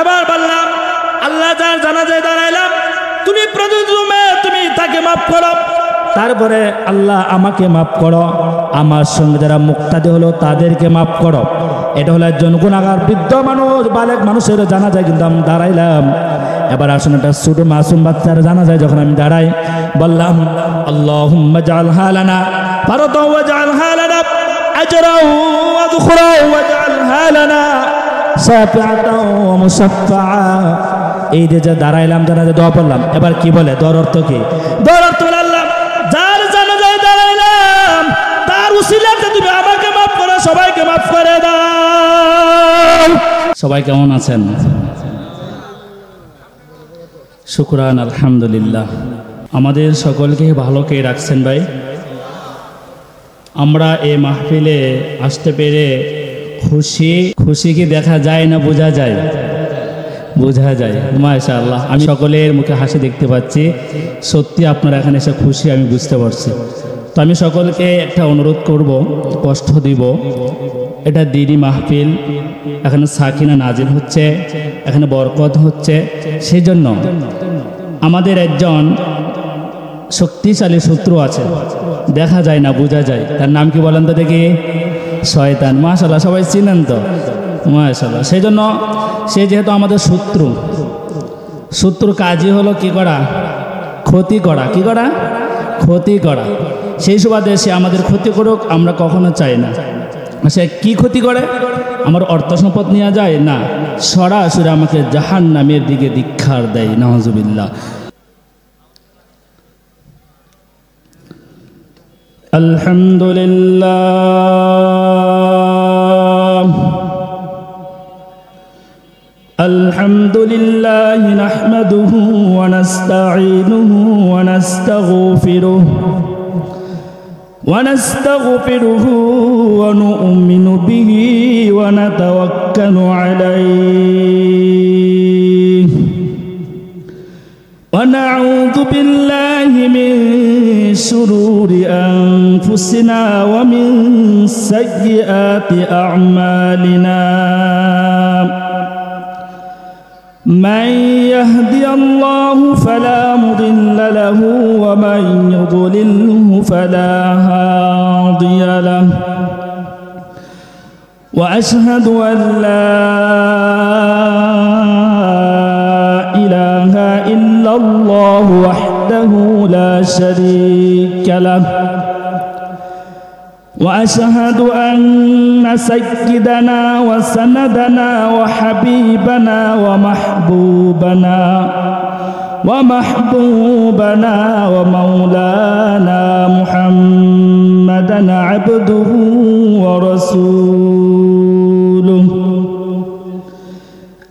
এবার বললাম আল্লাহ যার জানাজায় দাঁড়াইলাম, তুমি প্রথমে তুমি তাকে মাফ করো, তারপরে আল্লাহ আমাকে মাফ করো, আমার সঙ্গে যারা মুক্তাদি হলো তাদেরকে মাফ করো। এটা হলো একজন গুনাহগার বৃদ্ধ মানুষ, বালেক মানুষের জানাজায় কিন্তু আমি দাঁড়াইলাম। এবার আসুন একটা ছোট মাসুম বাচ্চার জানাজায় যখন আমি দাঁড়াই, বললাম আল্লাহুম্মা জাআলহা লানা ফারদাও ওয়াজআলহা লানা আজরাও ওয়া যুখরাও ওয়াজআলহা লানা শাফিআতাও ওয়া মুশাফফাআ। এই যে দাঁড়াইলাম, জানাজায় দোয়া পড়লাম। এবার কি বলে দোয়ার অর্থ কি? দোয়ার অর্থ হলো আল্লাহ যার জানাজায় দাঁড়াইলাম তার উসিলাতে তুমি আমাকে মাফ করো, সবাইকে মাফ করে দাও। সবাই কেমন আছেন? শুকরান, আলহামদুলিল্লাহ। আমাদের সকলকে ভালো কে রাখছেন ভাই। আমরা এই মাহফিলে আসতে পেরে খুশি কি দেখা যায় না বোঝা যায়? বোঝা যায়, মাশাআল্লাহ। আমি সকলের মুখে হাসি দেখতে পাচ্ছি, সত্যি আপনারা এখানে এসে খুশি আমি বুঝতে পারছি। তো আমি সকলকে একটা অনুরোধ করব, কষ্ট দিব, এটা দিনই মাহফিল, এখানে সাকিনা নাজিল হচ্ছে, এখানে বরকত হচ্ছে। সেই জন্য আমাদের একজন শক্তিশালী শত্রু আছে, দেখা যায় না বোঝা যায়। তার নাম কি বলেন তো দেখি? শয়তান। মাশাআল্লাহ, সবাই চিনেন তো? মাশাআল্লাহ। সেই জন্য সে যেহেতু আমাদের শত্রুর কাজই হলো কি করা? ক্ষতি করা। কি করা? ক্ষতি করা। সেই সুবাদে সে আমাদের ক্ষতি করুক আমরা কখনো চাই না। সে কি ক্ষতি করে? আমার অর্থ সম্পদ নিয়ে যায় না, সরাসরি আমাকে জাহান্নামের দিকে দীক্ষার দেয়। নাউজুবিল্লাহ। আলহামদুলিল্লাহ আলহামদুলিল্লাহ নাহমাদুহু ওয়া নাস্তাঈনুহু ওয়া নাস্তাগফিরুহু ونستغفره ونؤمن به ونتوكل عليه ونعوذ بالله من شرور أنفسنا ومن سيئات أعمالنا من يهدي الله فلا مضل له ومن يضلله فلا هادي له وأشهد أن لا إله إلا الله وحده لا شريك له وأشهد أن سيدنا وسندنا وحبيبنا ومحبوبنا ومولانا محمدا عبده ورسوله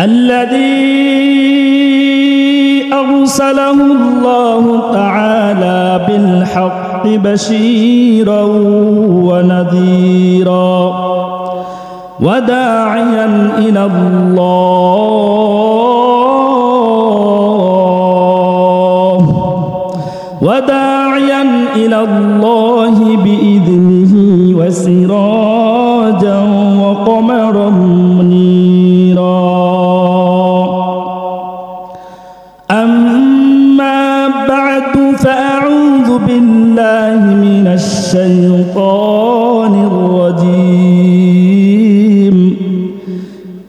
الذي أرسله الله تعالى بالحق بشيرا ونذيرا وداعيا إلى الله بإذنه وسراجا وقمرا منيرا أما بعد فأعوذ بالله من الشيطان الرجيم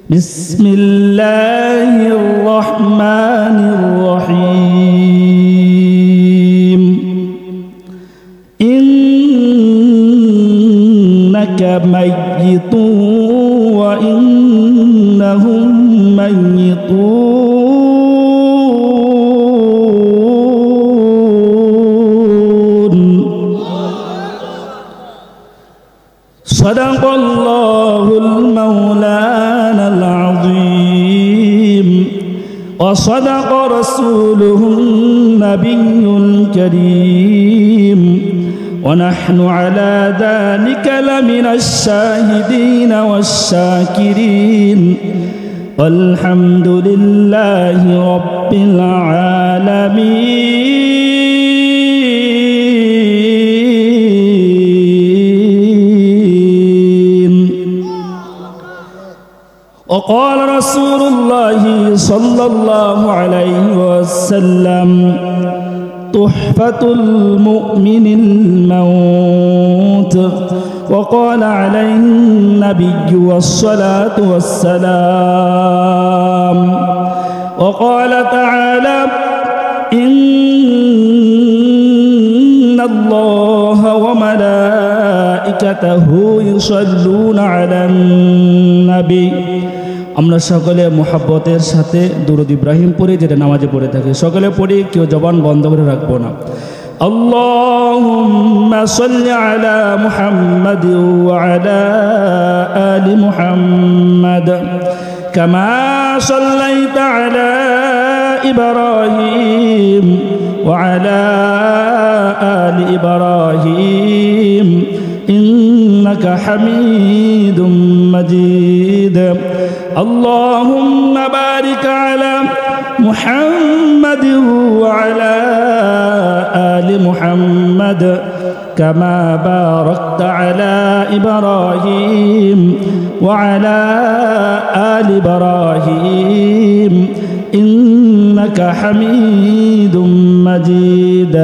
بسم الله الرحمن الرحيم إنك ميت وإنهم ميتون صدق الله المولانا العظيم وصدق رسوله النبي الكريم ونحن على ذلك لمن الشاهدين والشاكرين والحمد لله رب العالمين وقال رسول الله صلى الله عليه وسلم تحفة المؤمن الموت وقال عليه النبي والصلاة والسلام وقال تعالى إن الله وملائكته يصلون على النبي আমরা সকলে মোহাব্বতের সাথে দুরূদ ইব্রাহিম পড়ি, যেটা নামাজে পড়ে থাকি। সকলে পড়ি, কেউ জবান বন্ধ করে রাখবো না। আল্লাহুম্মা সাল্লি আলা মুহাম্মাদ ওয়া আলা আলি মুহাম্মাদ কামা সাল্লাইতা আলা ইব্রাহিম ওয়া আলা আলি ইব্রাহিম ইন্নাকা হামিদুম মাজিদ। اللهم بارك على محمد وعلى آل محمد كما باركت على إبراهيم وعلى آل إبراهيم إنك حميد مجيد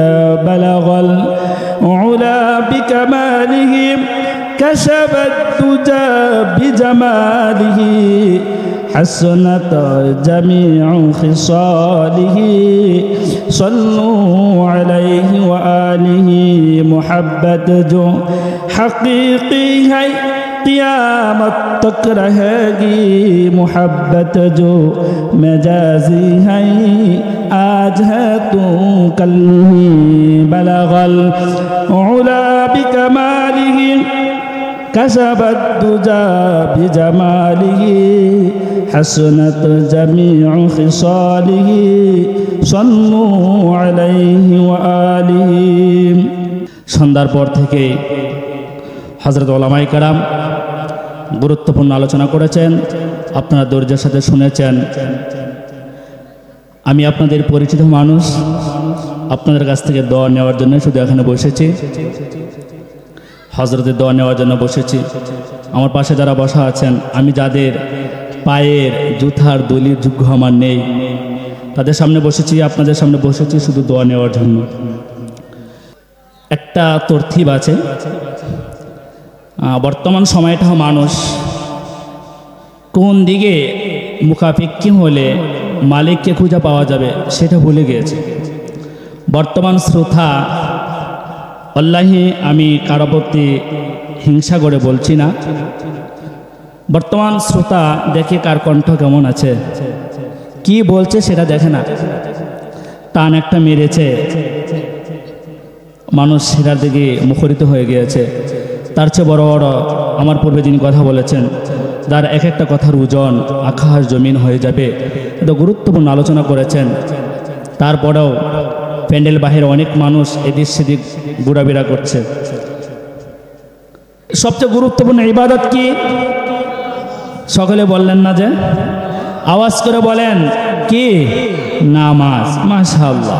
بلغ العلا بكماله كشف الدجى بجماله حسنت جميع خصاله صلوا عليه وآله محبت جو حقیقی ہے قیامت تک رہے گی محبت جو مجازی ہے آج ہے تو کل نہیں بلغ العلا بکمالہ كسب الدجى بجماله حسنت جميع خصاله صلوا عليه وآله। সন্ধ্যার পর থেকে হযরত উলামায়ে কেরাম গুরুত্বপূর্ণ আলোচনা করেছেন, আপনারা ধৈর্যের সাথে শুনেছেন। আমি আপনাদের পরিচিত মানুষ, আপনাদের কাছ থেকে দোয়া নেওয়ার জন্য শুধু এখানে বসেছি, হযরতের দোয়া নেওয়ার জন্য বসেছি। আমার পাশে যারা বসা আছেন, আমি যাদের পায়ের জুতার দলির যোগ্য আমার নেই, তাদের সামনে বসেছি, আপনাদের সামনে বসেছি শুধু দোয়া নেওয়ার জন্য। একটা তরতিব আছে, বর্তমান সময়টা মানুষ কোন দিকে মুখাপেক্ষী হলে মালিককে খুঁজে পাওয়া যাবে সেটা ভুলে গিয়েছে। বর্তমান শ্রোতা, আল্লাহি আমি কারো প্রতি হিংসা করে বলছি না, বর্তমান শ্রোতা দেখে কার কণ্ঠ কেমন আছে, কি বলছে সেটা দেখে না। টান একটা মেরেছে, মানুষ সেটার দিকে মুখরিত হয়ে গিয়েছে। তার চেয়ে বড় বড় আমার পূর্বে যিনি কথা বলেছেন, যার এক একটা কথার ওজন আকাশ জমিন হয়ে যাবে, এত গুরুত্বপূর্ণ আলোচনা করেছেন। তারপরেও প্যান্ডেল বাহিরে অনেক মানুষ এদিক সেদিক ঘোরাফেরা করছে। সবচেয়ে গুরুত্বপূর্ণ ইবাদত কি? সকলে বললেন না যে, আওয়াজ করে বলেন কি? নামাজ। মাশাআল্লাহ।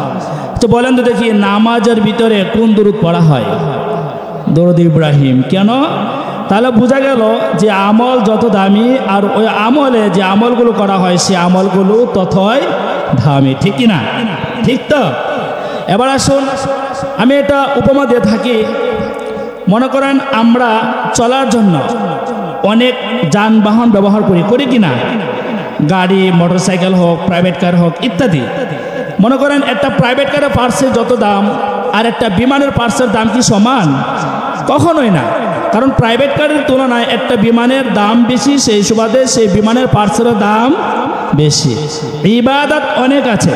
তো বলেন তো দেখি, নামাজের ভিতরে কোন দুরূদ পড়া হয়? দরুদ ইব্রাহিম। কেন? তাহলে বোঝা গেল যে আমল যত দামি, আর ওই আমলে যে আমলগুলো করা হয় সে আমলগুলো ততই দামি। ঠিক কিনা? ঠিক তো? এবার আসুন, আমি এটা উপমা দিয়ে থাকি। মনে করেন আমরা চলার জন্য অনেক যানবাহন ব্যবহার করি কিনা? গাড়ি, মোটরসাইকেল হোক, প্রাইভেট কার হোক ইত্যাদি। মনে করেন একটা প্রাইভেট কারের পার্সের যত দাম আর একটা বিমানের পার্সের দাম কি সমান? কখনোই না। কারণ প্রাইভেট কারের তুলনায় একটা বিমানের দাম বেশি, সেই সুবাদে সেই বিমানের পার্সের দাম বেশি। ইবাদত অনেক আছে,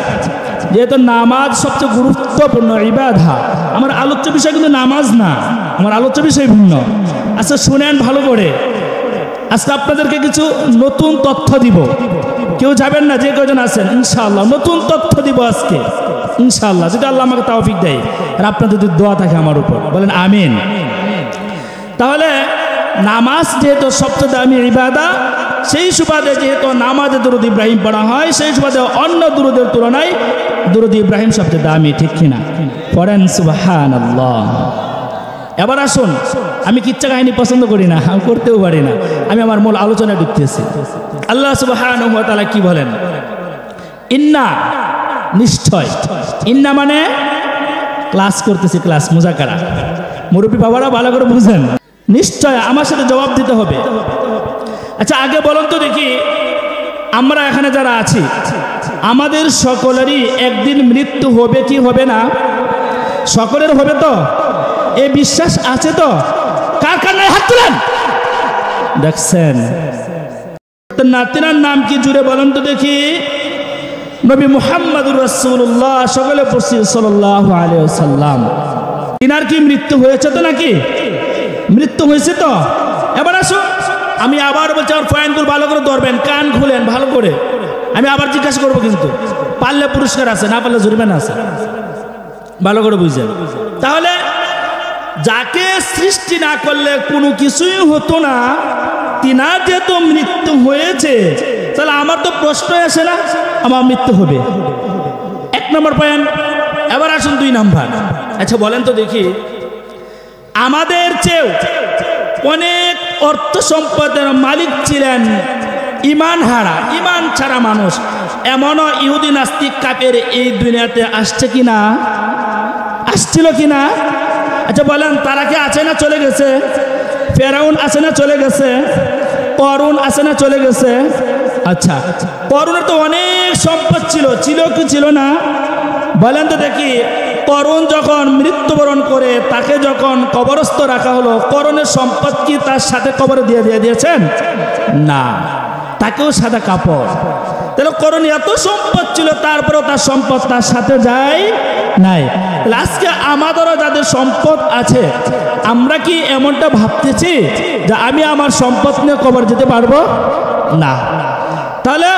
যেহেতু নামাজ সবচেয়ে গুরুত্বপূর্ণ ইবাদত। আমার আলোচ্য বিষয় কিন্তু নামাজ না, আমার আলোচ্য বিষয় ভিন্ন। আচ্ছা শুনেন ভালো করে, আজকে আপনাদেরকে কিছু নতুন তথ্য দিব। কেউ যাবেন না, যে কজন আছেন ইনশাআল্লাহ নতুন তথ্য দিব আজকে ইনশাআল্লাহ, যদি আল্লাহ আমাকে তৌফিক দেয় আর আপনাদের যদি দোয়া থাকে আমার উপর, বলেন আমিন। তাহলে নামাজ যেহেতু সবচেয়ে দামি ইবাদত, সেই সুবাদে যেহেতু নামাজে দরুদ ইব্রাহিম পড়া হয়, সেই সুবাদে অন্য দরুদের তুলনায় দরুদ ইব্রাহিম সবচেয়ে দামি। ঠিক কিনা? পড়েন সুবহানাল্লাহ। এবার আসুন, আমি কিচ্ছা কাহিনী পছন্দ করি না, আমি করতেও পারি না, আমি আমার মূল আলোচনায় ঢুকতেছি। আল্লাহ সুবহানাহু ওয়া তাআলা কি বলেন? ইন্না, নিশ্চয়। ইন্না মানে ক্লাস করতেছি, ক্লাস মুজাকারা। মুরব্বী বাবারা ভালো করে বুঝেন, নিশ্চয় আমার সাথে জবাব দিতে হবে। আচ্ছা আগে বলুন তো দেখি, আমরা এখানে যারা আছি আমাদের সকলেরই একদিন মৃত্যু হবে কি হবে না? সকলের হবে তো? এই বিশ্বাস আছে তো? কার কার নাই হাত তুলেন। দেখছেন নাতিনার নাম কি? জুড়ে বলেন তো দেখি। নবী মুহাম্মদুর রাসূলুল্লাহ, সকলে পড়ছি সাল্লাল্লাহু আলাইহি ওয়াসাল্লাম। তিনার কি মৃত্যু হয়েছে তো নাকি? মৃত্যু হয়েছে তো? এবার আসো, আমি আবার বলছি, আমার পয়েন্টগুলো ভালো করে ধরবেন, কান খুলেন ভালো করে। আমি আবার জিজ্ঞাসা করবো, কিন্তু পারলে পুরস্কার আছে, না পারলে জরিমানা আছে, ভালো করে বুঝছেন। তাহলে যাকে সৃষ্টি না করলে কোনো কিছুই হতো না, তিনার যেহেতু মৃত্যু হয়েছে, তাহলে আমার তো প্রশ্ন আসে না আমার মৃত্যু হবে। এক নম্বর পয়েন্ট। এবার আসুন 2 নাম্বার। আচ্ছা বলেন তো দেখি, আমাদের চেয়েও অনেক অর্থ সম্পদের মালিক ছিলেন ইমান হারা, ইমান ছাড়া মানুষ, এমনও ইহুদি নাস্তিক কাফের এই দুনিয়াতে আসছে কিনা? আসছিল কিনা? আচ্ছা বলেন, তারা কি আছে না চলে গেছে? ফেরাউন আছে না চলে গেছে? করুন আছে না চলে গেছে? আচ্ছা, করুণের তো অনেক সম্পদ ছিল, ছিল কি ছিল না? বলেন তো দেখি, করুণ যখন মৃত্যুবরণ করে তাকে যখন কবরস্থ রাখা হলো, করুণের সম্পদ কি তার সাথে কবরে দিয়ে দিয়েছেন? না, তাকেও সাদা কাপড়। তাহলে করুণ এত সম্পদ ছিল, তারপরেও তার সম্পদ তার সাথে যায় নাই। আজকে আমাদেরও যাদের সম্পদ আছে, আমরা কি এমনটা ভাবতেছি যে আমি আমার সম্পদ নিয়ে কবর যেতে পারবো না? তাহলে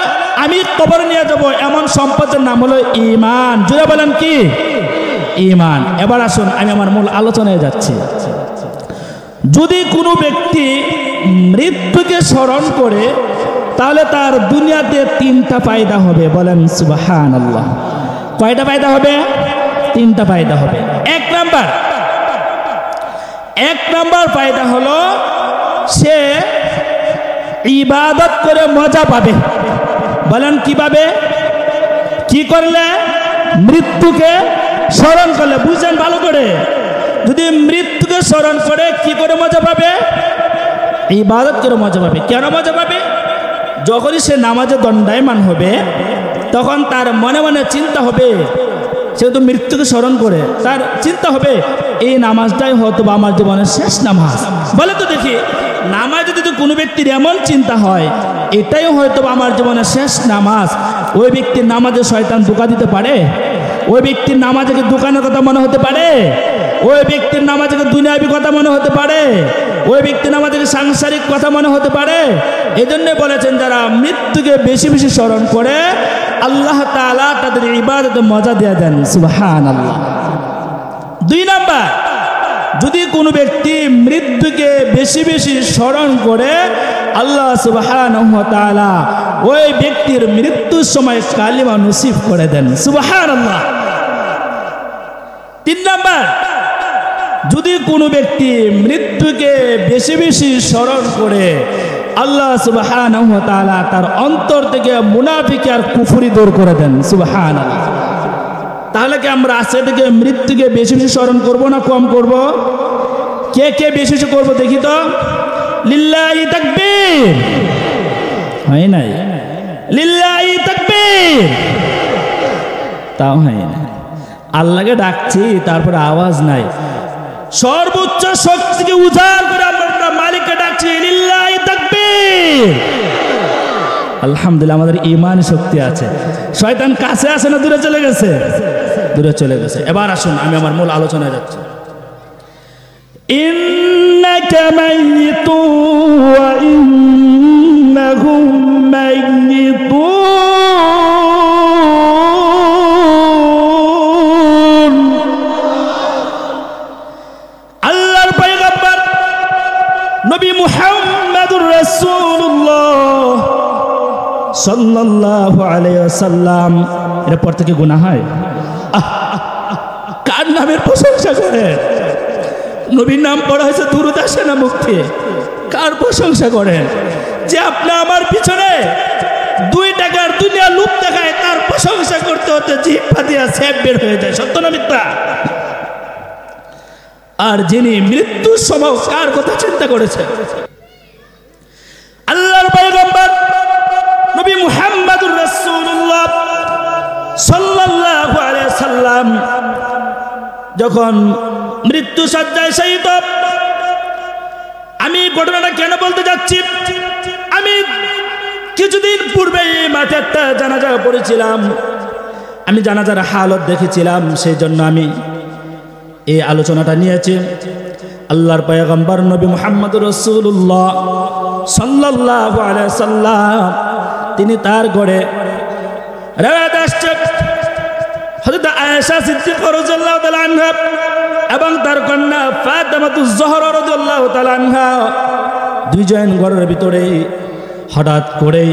আমি কবর নিয়ে যাব এমন সম্পদের নাম হলো ঈমান। জুড়ে বলেন কি? ঈমান। এবার আসুন, আমি আমার মূল আলোচনায় যাচ্ছি। যদি কোনো ব্যক্তি মৃত্যুকে স্মরণ করে, তাহলে তার দুনিয়াতে 3টা ফায়দা হবে। বলেন সুবহানাল্লাহ। কয়টা ফায়দা হবে? 3টা ফায়দা হবে। এক নাম্বার ফায়দা হলো সে ইবাদত করে মজা পাবে। বলেন কিভাবে? কি করলে? মৃত্যুকে স্মরণ করলে। বুঝছেন ভালো করে? যদি মৃত্যুকে স্মরণ করে কি করে মজা পাবে? ইবাদত করে মজা পাবে। কেন মজা পাবে? যখনই সে নামাজে দণ্ডায়মান হবে, তখন তার মনে মনে চিন্তা হবে, সেহেতু মৃত্যুকে স্মরণ করে তার চিন্তা হবে এই নামাজটাই হয়তো বা আমার জীবনের শেষ নামাজ। বলে তো দেখি, নামাজ যদি কোনো ব্যক্তির এমন চিন্তা হয় এটাই হয়তো বা আমার জীবনের শেষ নামাজ, ওই ব্যক্তির নামাজে শয়তান ধোঁকা দিতে পারে? ওই ব্যক্তির নামাজে কি দোকানের কথা মনে হতে পারে? ওই ব্যক্তির নামাজে কি দুনিয়াবি কথা মনে হতে পারে? ওই ব্যক্তির নামাজে কি সাংসারিক কথা মনে হতে পারে? এই জন্য বলেছেন, যারা মৃত্যুকে বেশি বেশি স্মরণ করে আল্লাহ তাআলা তাদের ইবাদতে মজা দিয়ে দেন। সুবহানাল্লাহ। 2 নাম্বার, যদি কোনো ব্যক্তি মৃত্যুকে বেশি বেশি স্মরণ করে, আল্লাহ সুবহানাহু ওয়া তাআলা ওই ব্যক্তির মৃত্যুর সময় কালিমা নসিব করে দেন। সুবহানাল্লাহ। 3 নাম্বার, যদি কোনো ব্যক্তি মৃত্যুকে বেশি বেশি স্মরণ করে, আল্লাহ সুবহানাহু ওয়া তাআলা তার অন্তর থেকে মুনাফিক আর কুফরি দূর করে দেন। সুবহানাল্লাহ। তাহলে কি আমরা আজকে থেকে মৃত্যুকে বেশি বেশি স্মরণ করব না কম করব? কে কে বেশি বেশি করবো দেখি তো? লিল্লাহি তাকবীর। হয় নাই? লিল্লাহি তাকবীর। তাও হয় না। আল্লাহকে ডাকছি, তারপরে আওয়াজ নাই। সর্বোচ্চ শক্তিকে উজাড় করে আমরা মালিককে ডাকছি, লিল্লাহি তাকবীর। আলহামদুলিল্লাহ, আমাদের ঈমান শক্তি আছে। শয়তান কাছে আছে না দূরে চলে গেছে? দূরে চলে গেছে। এবার আসুন, আমি আমার মূল আলোচনায় যাচ্ছি। ইন্নাকা মাইয়িতুন ওয়া ইন্নাহুম মাইয়িতুন। আল্লাহর পয়গম্বর নবী মুহাম্মদুর রাসূলুল্লাহ সাল্লাল্লাহু আলাইহি ওয়াসাল্লাম, এরপর থেকে গুনাহ হয়? কার নামের প্রশংসা করে? নবীর নাম পড়া হয়েছে দুরূদ আসে না মুখ দিয়ে। কার প্রশংসা করেন? যে আপনি আমার পিছনে 2 টাকার দুনিয়া লুপ দেখায়, তার প্রশংসা করতে হতে জিহ্বা দিয়া সেপ বের হয়ে যায়। সত্য না মিথ্যা? আর যিনি মৃত্যুর সময় কার কথা চিন্তা করেছে? আল্লাহর পয়গম্বর নবী মুহাম্মদুর রাসূলুল্লাহ সাল্লাল্লাহু আলাইহি সাল্লাম যখন মৃত্যু সজ্জায় শয়িত। আমি ঘটনাটা কেন বলতে যাচ্ছি, আমি কিছুদিন পূর্বে মাঠে একটা জানাজা পড়েছিলাম, আমি জানাজার হালত দেখেছিলাম, সেই জন্য আমি এই আলোচনাটা নিয়েছি। আল্লাহর পয়গম্বর নবী মুহাম্মদুর রাসূলুল্লাহ সাল্লাল্লাহু আলাইহি সাল্লাম তিনি তার ঘরে রাত আসছে হযরত আয়েশা সিদ্দিকা রাদিয়াল্লাহু তাআলা আনহা এবং তার কন্যা ফাতেমাতুজ জোহরা রাদিয়াল্লাহু তাআলা আনহা দুইজন ঘরের ভিতরে হঠাৎ করে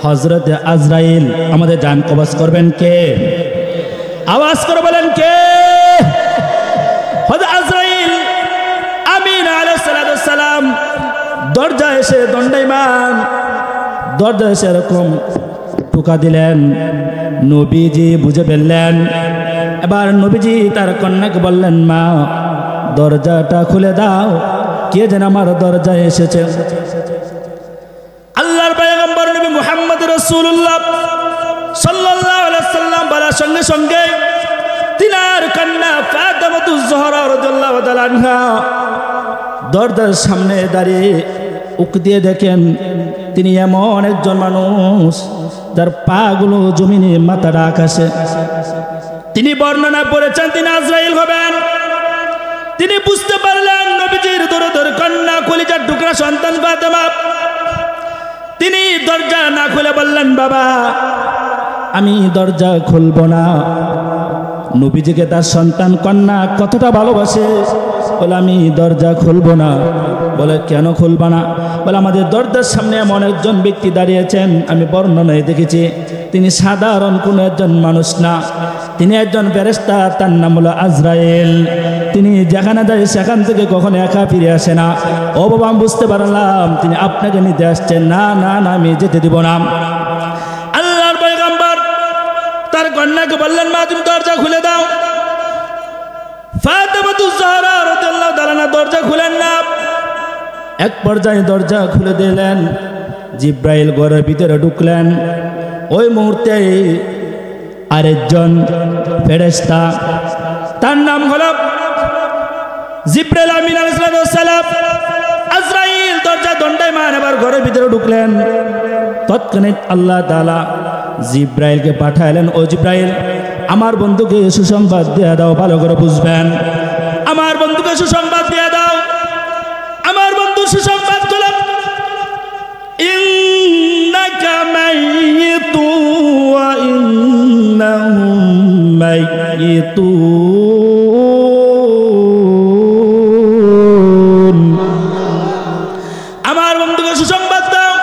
হযরত আজরাইল আমাদের জান কবজ করবেন কে? আওয়াজ করে বলেন কে? হযরত আজরাইল আমিন আলাইহিস সালাম দরজা এসে দণ্ডায়মান, দরজা এসে এরকম টোকা দিলেন। নবীজি বুঝে ফেললেন। এবার নবীজি তার কন্যাকে বললেন, মা দরজাটা খুলে দাও, কে যেন আমার দরজায় এসেছে। আল্লাহর পয়গম্বর নবী মুহাম্মদ রাসূলুল্লাহ সাল্লাল্লাহু আলাইহি সাল্লাম বলার সঙ্গে সঙ্গে তিনার কন্যা ফাতেমাতুজ জোহরা রাদিয়াল্লাহু তাআলা আনহা দরজার সামনে দাঁড়িয়ে উক দিয়ে দেখেন তিনি এমন একজন মানুষ যার পা গুলো জমিনে, মাথাটা আকাশে। তিনি বর্ণনা করেছেন তিনি আজরাইল হবেন। তিনি বুঝতে পারলেন নবীজির দরদের কন্যা কলিজার টুকরা সন্তান ফাতেমা। তিনি দরজা না খুলে বললেন, বাবা আমি দরজা খুলব না। নবীজিকে তার সন্তান কন্যা কতটা ভালোবাসে, বলে আমি দরজা খুলব না। বলে কেন খুলবা না? বলে আমাদের দরজার সামনে এমন একজন ব্যক্তি দাঁড়িয়েছেন, আমি বর্ণনায় দেখেছি তিনি সাধারণ কোনো একজন মানুষ না, তিনি একজন ফেরেশতা, তার নাম হলো আজরাইল। তিনি যেখানে যায় সেখান থেকে কখনো একা ফিরে আসে না। ও বাবা আমি বুঝতে পারলাম তিনি আপনাকে নিতে আসছেন। না না না আমি যেতে দিব না। আল্লাহর পয়গম্বর তার কন্যাকে বললেন, মা তুমি দরজা খুলে দাও। ফাতেমাতুজ জোহরা রাদিয়াল্লাহু তাআলা আনহা দরজা খুলেন না। এক পর্যায়ে দরজা খুলে দিলেন, জিব্রাইল ঘরের ভিতরে ঢুকলেন। ওই মুহূর্তে আরেকজন ফেরেশতা, তার নাম হলো জিব্রাইল আমিন আলাইহিস সালাম, আজরাইল দরজা দণ্ডায়মান এবার ঘরের ভিতরে ঢুকলেন। তৎক্ষণাৎ আল্লাহ তাআলা জিব্রাইলকে পাঠাইলেন, ও জিব্রাইল আমার বন্ধুকে সুসংবাদ দিয়ে দাও, ভালো করে বুঝবেন। আমার বন্ধুকে সুসংবাদ দিয়ে দাও। আমার বন্ধু সুসংবাদ হলো ইন্নাকা মাইয়িতু ওয়া ইন্নাহুম মাইয়িতুন। আমার বন্ধুকে সুসংবাদ দাও।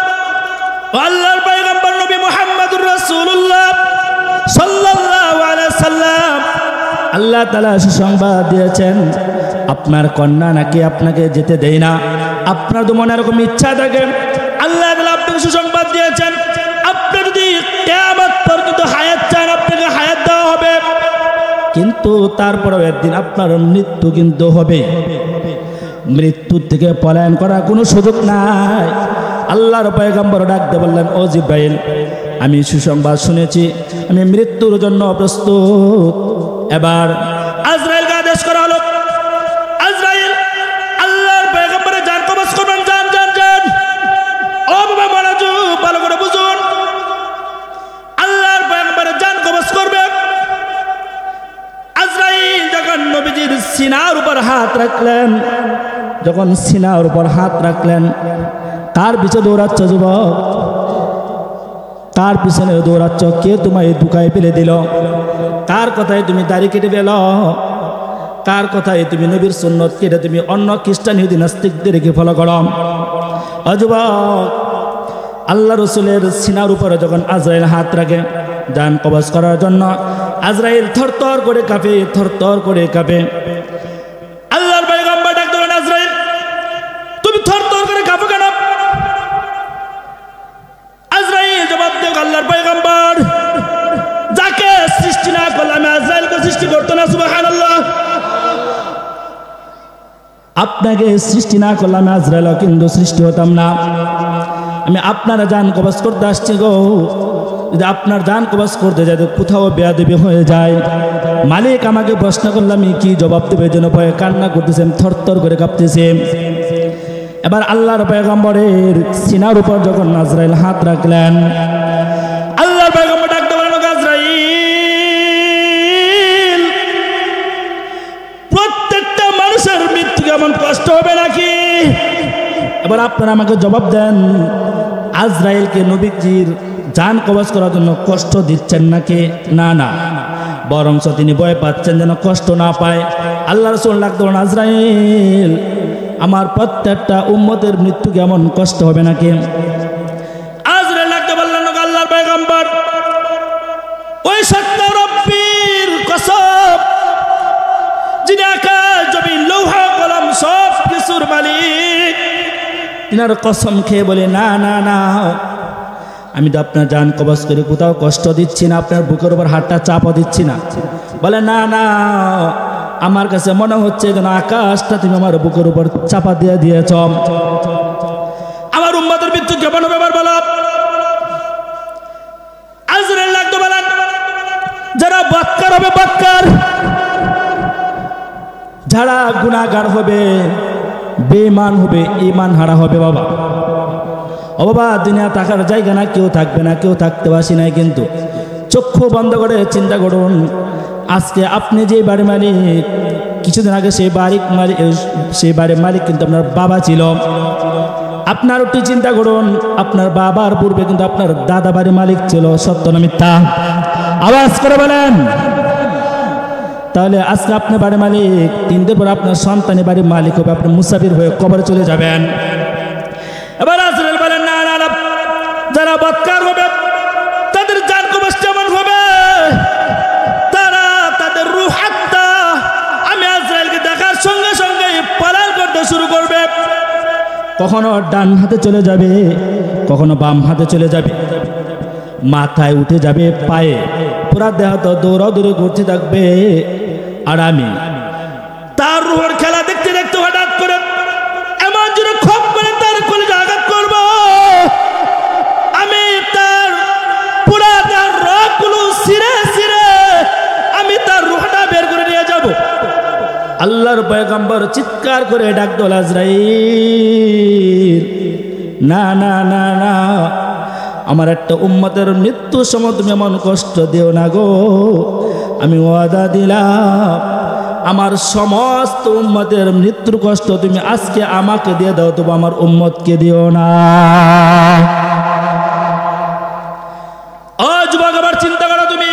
আল্লাহর পয়গম্বর নবী মুহাম্মদুর রাসূলুল্লাহ সাল্লাল্লাহু আলাইহি সাল্লাম আল্লাহ তাআলা সুসংবাদ দিয়েছেন, আপনার কন্যা নাকি আপনাকে যেতে দেয় না। আপনার তো মনে এরকম ইচ্ছা থাকে, আল্লাহ তাআলা আপনাকে সুসংবাদ দিয়েছেন, আপনি যদি কিয়ামত পর্যন্ত হায়াত চান আপনাকে হায়াত দেওয়া হবে, কিন্তু তারপরেও একদিন আপনার মৃত্যু কিন্তু হবে। মৃত্যুর থেকে পলায়ন করার কোনো সুযোগ নাই। আল্লাহর পয়গম্বর ডাকতে বললেন, ও জিব্রাইল আমি সুসংবাদ শুনেছি, আমি মৃত্যুর জন্য প্রস্তুত। এবার আজরাইলকে আদেশ করা হলো, আজরাইল আল্লাহর পয়গম্বরের জান কবজ করবেন। যান যান যান। ও বাবা মনোযোগ ভালো করে বুঝুন, আল্লাহর পয়গম্বরের জান কবজ করবে। আজরাইল যখন নবীজির সিনার উপর হাত রাখলেন, যখন সিনার উপর হাত রাখলেন, কার পিছনে দৌড়াচ্ছ যুবক? কার পিছনে দৌড়াচ্ছ? কে তোমায় দুকায় ফেলে দিল? কার কথায় তুমি দাড়ি কেটে ফেল? কার কথায় তুমি নবীর সুন্নত কেটে তুমি অন্য খ্রিস্টান ইহুদি নাস্তিকদেরকে ফলো করো? ও যুবক, আল্লাহ রসুলের সিনার উপরে যখন আজরাইল হাত রাখে জান কবজ করার জন্য, আজরাইল থরথর করে কাঁপে, থরথর করে কাঁপে। আল্লাহর পয়গম্বর আপনাকে সৃষ্টি না করলে আমি আজরাইল কিন্তু সৃষ্টি হতাম না। আমি আপনার জান কবজ করতে আসছি গো, যদি আপনার জান কবজ করতে যাই কোথাও বেয়াদবি হয়ে যায়, মালিক আমাকে প্রশ্ন করলে আমি কি জবাব দেবে? জন্য ভয়ে কান্না করতেছেন, থরথর করে কাঁপতেছে। এবার আল্লাহর পয়গম্বরের সিনার উপর যখন আজরাইল হাত রাখলেন, আল্লাহর পয়গম্বর ডাকতে বলেন, আজরাইল, প্রত্যেকটা মানুষের মৃত্যু কেমন কষ্ট হবে নাকি? এবার আপনারা আমাকে জবাব দেন, আজরাইলকে নবীজির জান কবজ করার জন্য কষ্ট দিচ্ছেন নাকি? না না, বরঞ্চ তিনি ভয় পাচ্ছেন যেন কষ্ট না পায়। আল্লাহ রাসূল ডাকতে বলেন, আজরাইল, আমার প্রত্যেকটা উম্মতের মৃত্যু কেমন কষ্ট হবে নাকি? আজরাইল ডাকতে বললেন, আল্লাহর পয়গম্বর, ওই সত্য রব্বির কসম, যিনি আকাশ জমিন লৌহ কলম সব কিছুর মালিক, তিনার কসম খেয়ে বলে, না না না, আমি তো আপনার জান কবজ করে কোথাও কষ্ট দিচ্ছি না, আপনার বুকের উপর হাতটা চাপা দিচ্ছি না। বলে, না না, আমার কাছে মনে হচ্ছে যেন আকাশটা তুমি আমার বুকের উপর চাপা দিয়ে দিয়েছ। আমার উম্মতের মৃত্যু কেমন হবে এবার বলো? আজরাইল লাগতো বলেন, যারা বদকার হবে বদকার, যারা গুনাহগার হবে, বেঈমান হবে, ঈমান হারা হবে। বাবা ও বাবা, দুনিয়া থাকার জায়গা না, কেউ থাকবে না, কেউ থাকতে পারছি নাই। কিন্তু চক্ষু বন্ধ করে চিন্তা করুন, আজকে আপনি যে বাড়ির মালিক, কিছুদিন আগে সেই বাড়ির মালিক কিন্তু আপনার বাবা ছিল। আপনার একটু চিন্তা করুন, আপনার বাবার পূর্বে কিন্তু আপনার দাদা বাড়ির মালিক ছিল। সত্য না মিথ্যা? আওয়াজ করে বলেন। তাহলে আজকে আপনি বাড়ির মালিক, 3 দিন পর আপনার সন্তানের বাড়ির মালিক হবে, আপনি মুসাফির হয়ে কবরে চলে যাবেন। এবার আজরাইল বলেন, না না না, যারা বদকার হবে তাদের জান কবজ কেমন হবে? তারা তাদের রূহ আত্মা আমি আজরাইলকে দেখার সঙ্গে সঙ্গে পালাল করতে শুরু করবে। কখনো ডান হাতে চলে যাবে, কখনো বাম হাতে চলে যাবে, মাথায় উঠে যাবে, পায়ে, পুরা দেহ তো দৌড়াদৌড়ি করতে থাকবে। আর আমি তার রূহের খেলা দেখতে দেখতে হঠাৎ করে এমন জোরে খপ করে তার কলিজা আঘাত করব, আমি তার পুরা তার রগগুলো ছিঁড়ে ছিঁড়ে আমি তার রূহটা বের করে নিয়ে যাব। আল্লাহর পয়গম্বর চিৎকার করে ডাক দিল, আজরাইল, না না না না, আমার একটা উম্মতের মৃত্যুর সময় তুমি এমন কষ্ট দিও না গো। আমি ওয়াদা দিলাম, আমার সমস্ত উম্মতের মৃত্যুর কষ্ট তুমি আজকে আমাকে দিয়ে দাও, তবু আমার উম্মতকে দিও না। যুবক, আবার চিন্তা করো, তুমি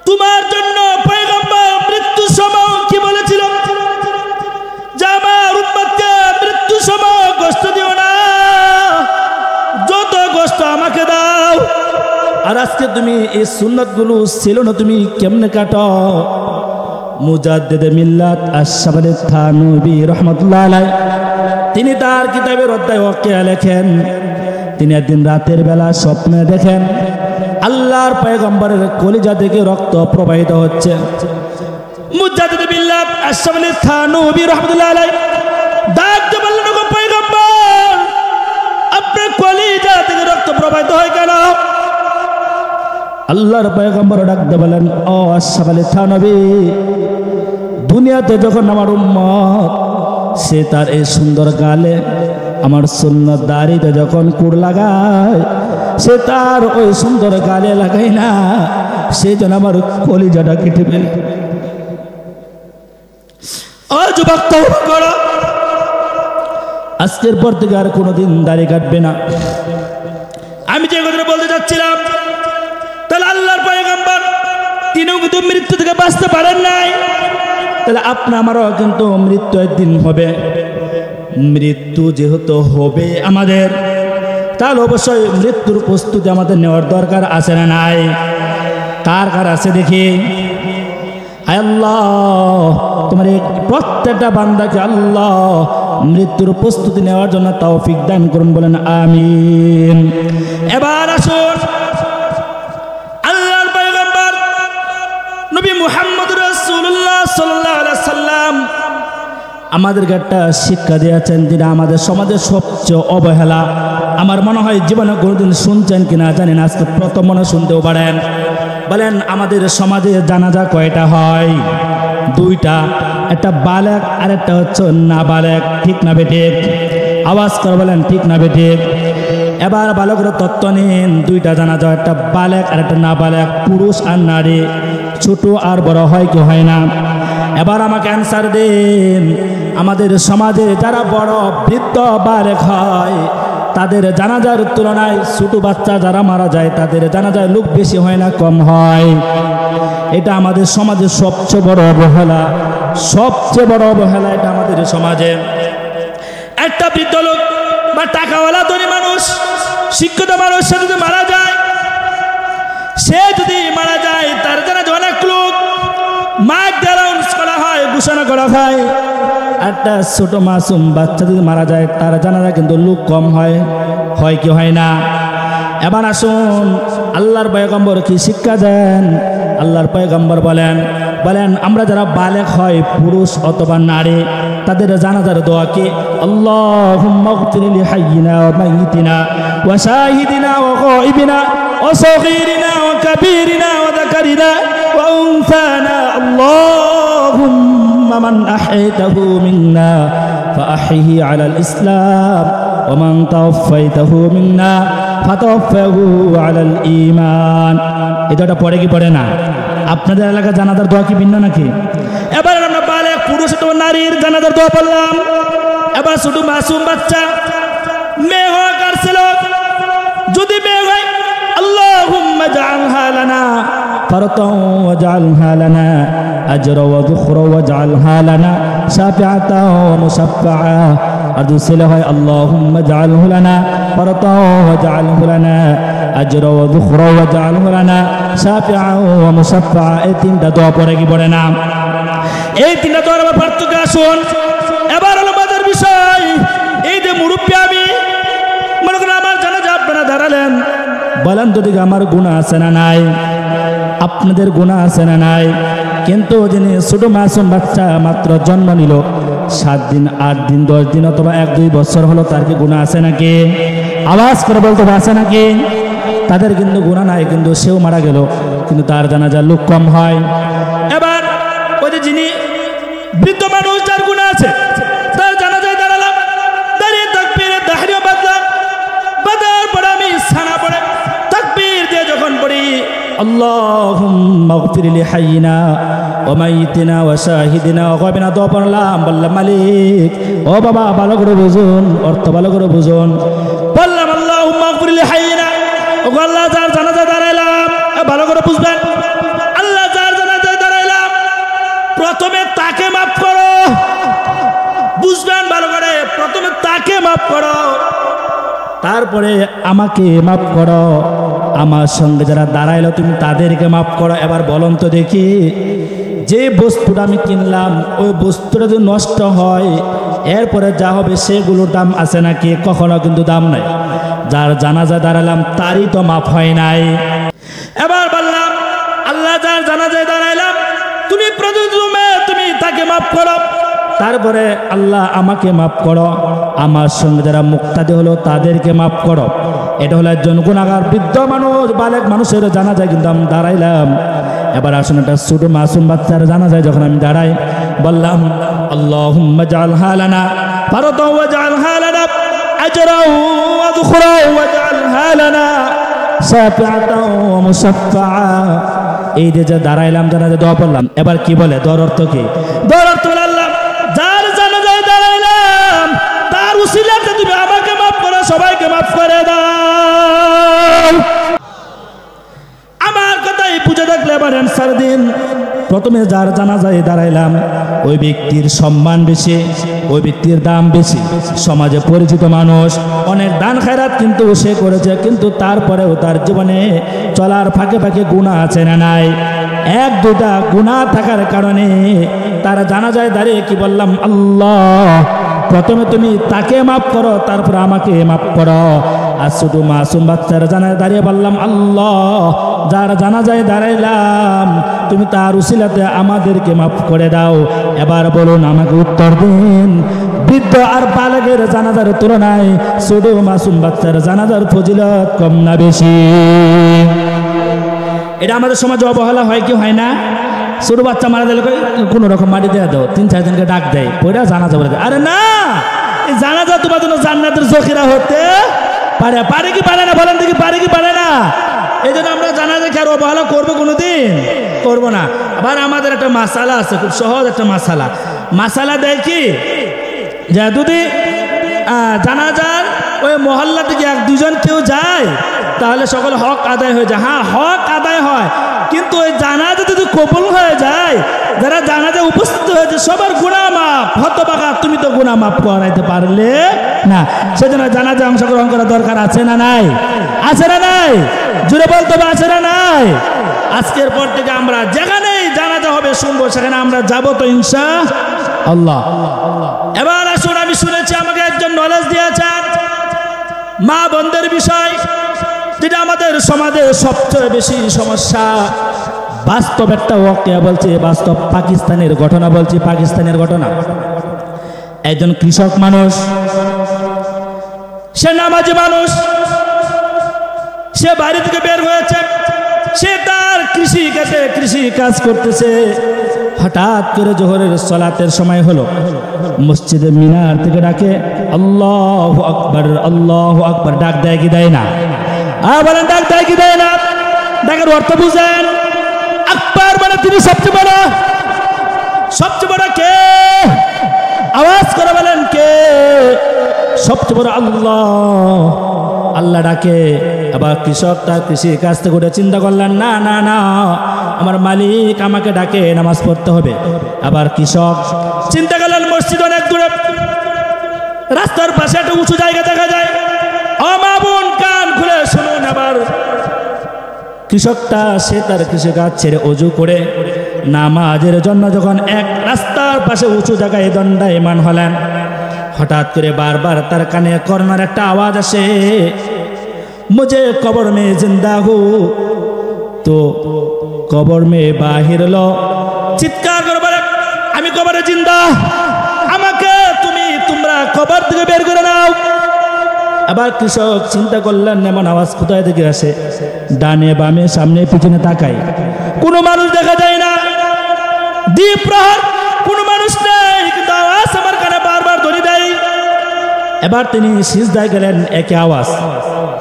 তোমার জন্য পয়গম্বর মৃত্যুর সময় কি বলেছিল? যে আমার উম্মতকে মৃত্যুর সময় কষ্ট দিও না, যত কষ্ট আমাকে দাও। আর আজকে তুমি এই সুন্নাতগুলো ছিল না, তুমি কেমনে কাটো? মুজাদ্দিদে মিল্লাত আশরাফ আলী থানভী রাহমাতুল্লাহ আলাইহি তিনি তার কিতাবের অধ্যায় ওয়াকিয়া লেখেন, তিনি একদিন রাতের বেলা স্বপ্নে দেখেন আল্লাহর পয়গম্বরের কলিজা থেকে রক্ত প্রবাহিত হচ্ছে। মুজাদ্দিদে মিল্লাত আশরাফ আলী থানভী রাহমাতুল্লাহ আলাইহি ডাকতে বললেন, ওগো পয়গম্বর, আপনার কলিজা থেকে রক্ত প্রবাহিত হয় কেন? আল্লাহর পয়গম্বর ডাকতে বলেন, ও আশরাফ আলী থানভী, দুনিয়াতে যখন আমার উম্মত সে তার এই সুন্দর গালে আমার সুন্নাত দাড়িতে যখন কুড় লাগায়, সে তার ওই সুন্দর গালে লাগায় না, সেই জন্য আমার কলিজাটা কেটে ফেলে। ও যুবক, তওবা করো, আজকের পর থেকে আর কোনোদিন দাড়ি কাটবে না। আমি যে কথা বলতে যাচ্ছিলাম, তাহলে আল্লাহর পয়গম্বর তিনিও কিন্তু মৃত্যু থেকে বাঁচতে পারেন নাই, তাহলে আপনার আমারও কিন্তু মৃত্যু একদিন হবে। মৃত্যু যেহেতু হবে আমাদের, তাহলে অবশ্যই মৃত্যুর প্রস্তুতি আমাদের নেওয়ার দরকার আছে না নাই? কার কার আছে দেখি? আল্লাহ তোমার এই প্রত্যেকটা বান্দাকে আল্লাহ মৃত্যুর প্রস্তুতি নেওয়ার জন্য তৌফিক দান করুন, বলেন আমিন। এবার আসুন, আল্লাহর পয়গম্বর নবী মুহাম্মদ রাসূলুল্লাহ সাল্লাল্লাহু আলাইহি সাল্লাম আমাদেরকে একটা শিক্ষা দিয়েছেন, যেটা আমাদের সমাজের সবচেয়ে অবহেলা। আমার মনে হয় জীবনে কোনোদিন শুনছেন কিনা জানি না, আজকে প্রথম মনে শুনতেও পারেন। বলেন আমাদের সমাজে জানাজা কয়টা হয়? দুইটা, একটা বালেক আর একটা হচ্ছে না বালেক। ঠিক না বেঠিক? আওয়াজ করে বলেন ঠিক না বেঠিক? এবার ভালো করে তত্ত্ব নিন, দুইটা জানাজা, একটা বালেক আর একটা না বালেক, পুরুষ আর নারী, ছোট আর বড় হয় কি হয় না? এবার আমাকে অ্যান্সার দিন, আমাদের সমাজে যারা বড় বৃদ্ধ বালেক হয় তাদের জানাজার তুলনায় ছোট বাচ্চা যারা মারা যায় তাদের জানাজায় লোক বেশি হয় না কম হয়? এটা আমাদের সমাজের সবচেয়ে বড় অবহেলা, সবচেয়ে বড় অবহেলা এটা আমাদের সমাজে। একটা বৃদ্ধ লোক বা টাকাওয়ালা ধনী মানুষ, শিক্ষিত মানুষ, সে যদি মারা যায়, তার জানাজা অনেক লোক মাইক অ্যানাউন্স করা হয়, ঘোষণা করা হয়। একটা ছোট মাসুম বাচ্চা যদি মারা যায় তার জানাজা কিন্তু লোক কম হয়, হয় কি হয় না? এবার আসুন, আল্লাহর পয়গম্বর কি শিক্ষা দেন? আল্লাহর পয়গম্বর বলেন আমরা যারা বালেক হয় পুরুষ অথবা নারী তাদের জানাজার দোয়া কি? আল্লাহুম্মা গফির লিহাইয়িনা ওয়া মাইয়িতিনা ওয়া শাহিদিনা ওয়া গায়িবিনা ওয়া সগীরিনা ওয়া কাবীরিনা ওয়া যাকারিনা ওয়া উনসানা আল্লাহুম্মা মান আহইতাহু মিন্না ফাআহইহি আলাল ইসলাম ওয়া মান তাওফাইতাহু মিন্না ফাতাওফাহু আলাল ঈমান। এটা পড়ে কি পড়ে না? আপনাদের এলাকা জানাজার দোয়া কি ভিন্ন নাকি? এবার আমরা বালেক পুরুষ অথবা নারীর জানাজার দোয়া পড়লাম। এবার ছোট মাসুম বাচ্চা, মেয়ে হোক আর ছেলে হোক, যদি মেয়ে হয় আল্লাহুম্মা জাআলহা লানা ফারতাও ওয়াজআলহা লানা আজরা ওয়া যুখরা ওয়াজআলহা লানা শাফিআতাও ওয়া মুশাফফাআ। আর যদি ছেলে হয় আল্লাহুম্মা জাআলহু লানা ফারতাও ওয়াজআলহু লানা আজরা ওয়া যুখরা ওয়াজআলহু লানা শাফিআও ওয়া মুশাফফাআ। এই তিনটা দোয়া পড়ে কি পড়ে না? এই তিনটা দোয়ার আবার পার্থক্য আসুন। এবার হলো বাজার বিষয়, এই যে মুরব্বী, আমি মনে করেন আমার জানাজা আপনারা দাঁড়ালেন, বলেন তো দিকে আমার গুনাহ আছে না নাই? আপনাদের গুনাহ আছে না নাই? কিন্তু যিনি ছোট মাসুম বাচ্চা মাত্র জন্ম নিল, 7 দিন 8 দিন 10 দিন অথবা 1-2 বছর হলো, তার কি গুনাহ আছে নাকি? আওয়াজ করে বলতে আছে নাকি? তাদের কিন্তু গুনাহ নাই, কিন্তু সেও মারা গেল, কিন্তু তার জানাজার লোক কম হয়। এবার ওই যে যিনি বৃদ্ধ মানুষ, যার গুনাহ আছে, তার জানাজায় দাঁড়ালাম, দাঁড়িয়ে তাকবীরে তাহরিমা বাঁধলাম, বাঁধার পরে আমি সানা পড়ে তাকবীর দিয়ে যখন পড়ি আল্লাহুম্মা গফির লিহাইয়িনা ওয়া মাইয়িতিনা ওয়া শাহিদিনা ওয়া গায়বিনা দোয়া পড়লাম, বললাম মালিক ও বাবা ভালো করে বুঝুন, অর্থ ভালো করে বুঝুন। বললাম আল্লাহুম্মা গফির লিহাইয়িনা, ও আল্লাহ যার জানাজায় দাঁড়াইলাম, ভালো করে বুঝবেন, আল্লাহ যার জানাজায় দাঁড়াইলাম প্রথমে তাকে মাফ করো। বুঝবেন ভালো করে, প্রথমে তাকে মাফ করো, তারপরে আমাকে মাফ করো। আমার সঙ্গে যারা দাঁড়াইলো তুমি তাদেরকে মাফ করো। এবার বলুন তো দেখি, যে বস্তুটা আমি কিনলাম ওই বস্তুটা যদি নষ্ট হয় এরপরে যা হবে সেগুলোর দাম আছে নাকি? কখনো কিন্তু দাম নাই। যার জানাজা দাঁড়ালাম তারই তো মাফ হয় নাই। এবার বললাম আল্লাহ যার জানাজায় দাঁড়াইলাম তুমি তাকে মাফ করো, তারপরে আল্লাহ আমাকে মাফ করো, আমার সঙ্গে যারা মুক্তাদি হলো তাদেরকে মাফ করো। এটা হলো একজন গুনাহগার বৃদ্ধ মানুষ, বালেক মানুষের জানাজায় কিন্তু আমি দাঁড়াইলাম। এবার আসুন একটা ছোট মাসুম বাচ্চার জানাজায় যখন আমি দাঁড়াই, বললাম আল্লাহুম্মা জাআলহা লানা ফারদাও ওয়াজআলহা লানা আজরাও ওয়া যুখরাও ওয়াজআলহা লানা শাফিআতাও ওয়া মুশাফফাআ। এই যে দাঁড়াইলাম, জানাজায় দোয়া পড়লাম, এবার কি বলে দোয়ার অর্থ কি? দোয়ার অর্থ বলে আল্লাহ যার জানাজায় দাঁড়াইলাম তার উসিলাতে তুমি আমাকে মাফ করো, সবাইকে মাফ করে দাও। আমার কথাই বুঝে থাকলে এবার অ্যান্সার দিন। প্রথমে যার জানাজায় দাঁড়াইলাম ওই ব্যক্তির সম্মান বেশি, ওই ব্যক্তির দাম বেশি, সমাজে পরিচিত মানুষ, অনেক দান খায়রাত কিন্তু সে করেছে, কিন্তু তারপরেও তার জীবনে চলার ফাঁকে ফাঁকে গুনাহ আছে না নাই? 1-2টা গুনাহ থাকার কারণে তার জানাজায় দাঁড়িয়ে কি বললাম, আল্লাহ প্রথমে তুমি তাকে মাফ করো, তারপর আমাকে মাফ করো। আর শুধু মাসুম বাচ্চারা জানায় দাঁড়িয়ে বললাম, আল্লাহ যার জানাজায় দাঁড়াইলাম তুমি তার উসিলাতে আমাদেরকে মাফ করে দাও। এবার বলুন, আমাকে উত্তর দিন, বৃদ্ধ আর বালকের জানাজার তুলনায় ছোট মাসুম বাচ্চার জানাজার ফজিলত কম না বেশি? এটা আমাদের সমাজে অবহেলা হয় কি হয় না? ছোট বাচ্চা মারা দিলে কোনো রকম মাটি দেওয়া দাও, 3-4 জনকে ডাক দেয়, পয়রা জানাজা বলে দেয়। আরে না, এই জানাজা তোমার জন্য জান্নাতের জখিরা হতে পারে। পারে কি পারে না বলেন দেখি, পারে কি পারে না? এই জন্য আমরা জানাজাকে আর অবহেলা করবো কোনোদিন? করবো না। আবার আমাদের একটা মাসালা আছে, খুব সহজ একটা মাসালা দেয় কি, যে যদি জানাজার ওই মহল্লা থেকে 1-2 জন কেউ যায় তাহলে সকল হক আদায় হয়ে যায়। হ্যাঁ, হক আদায় হয়, কিন্তু ওই জানাজা যদি কবুল হয়ে যায়, যারা জানাজা উপস্থিত হয়েছে সবার গুনাহ মাফ। হতভাগা, তুমি তো গুনাহ মাফ করাইতে পারলে না, সেজন্য জানাজা অংশগ্রহণ করা দরকার আছে না নাই? আছে না নাই? জুড়ে বলতে হবে, আছে না নাই? আজকের পর থেকে আমরা যেখানেই জানাজা হবে শুনবো, সেখানে আমরা যাবো তো ইনশাআল্লাহ। এবার আসুন, আমি শুনেছি আমাকে একজন নলেজ দিয়েছেন মা বোনদের বিষয়, যেটা আমাদের সমাজে সবচেয়ে বেশি সমস্যা। বাস্তব একটা ওয়াকিয়া বলছি, বাস্তব পাকিস্তানের ঘটনা বলছি, পাকিস্তানের ঘটনা। একজন কৃষক মানুষ, সে নামাজি মানুষ, সে বাড়ি থেকে বের হয়েছে, সে তার কৃষি কাজ করতেছে। হঠাৎ করে জোহরের সালাতের সময় হলো, মসজিদে মিনার থেকে ডাকে আল্লাহু আকবার, আল্লাহু আকবার। ডাক দেয় কি দেয় না? বলেন, ডাক দেয় কি দেয় না? ডাকের অর্থ বুঝেন। আকবার মানে তিনি সবচেয়ে বড়। সবচেয়ে বড় কে? আওয়াজ করে বলেন, কে সবচেয়ে বড়? আল্লাহ। আল্লাহ ডাকে। আবার কৃষক তার কৃষির কাজ থেকে উঠে চিন্তা করলেন, না না না, আমার মালিক আমাকে ডাকে, নামাজ পড়তে হবে। আবার কৃষক চিন্তা করলেন, মসজিদ অনেক দূরে, রাস্তার পাশে একটা উঁচু জায়গা দেখা যায়। ও মা বোন, কান খুলে শুনুন। আবার কৃষকটা সে তার কৃষিকাজ ছেড়ে অজু করে নামাজের জন্য যখন এক রাস্তার পাশে উঁচু জায়গায় দণ্ডায়মান হলেন, হঠাৎ করে বারবার তার কানে করোনার একটা আওয়াজ আসে, মুঝে কবর মে জিন্দা হু। তো কবর মে বাহির লো, চিৎকার করে বলে, আমি কবরে জিন্দা, আমাকে তোমরা কবর থেকে বের করে নাও। আবার কৃষক চিন্তা করলেন, এমন আওয়াজ কোথায় থেকে আসে? ডানে বামে সামনে পিছনে তাকাই, কোনো মানুষ দেখা যায় না। দ্বীপ প্রহর, কোনো মানুষ নেই, কিন্তু আওয়াজ আমার কানে বারবার ধ্বনি দেয়। এবার তিনি সিজদায় গেলেন, একই আওয়াজ,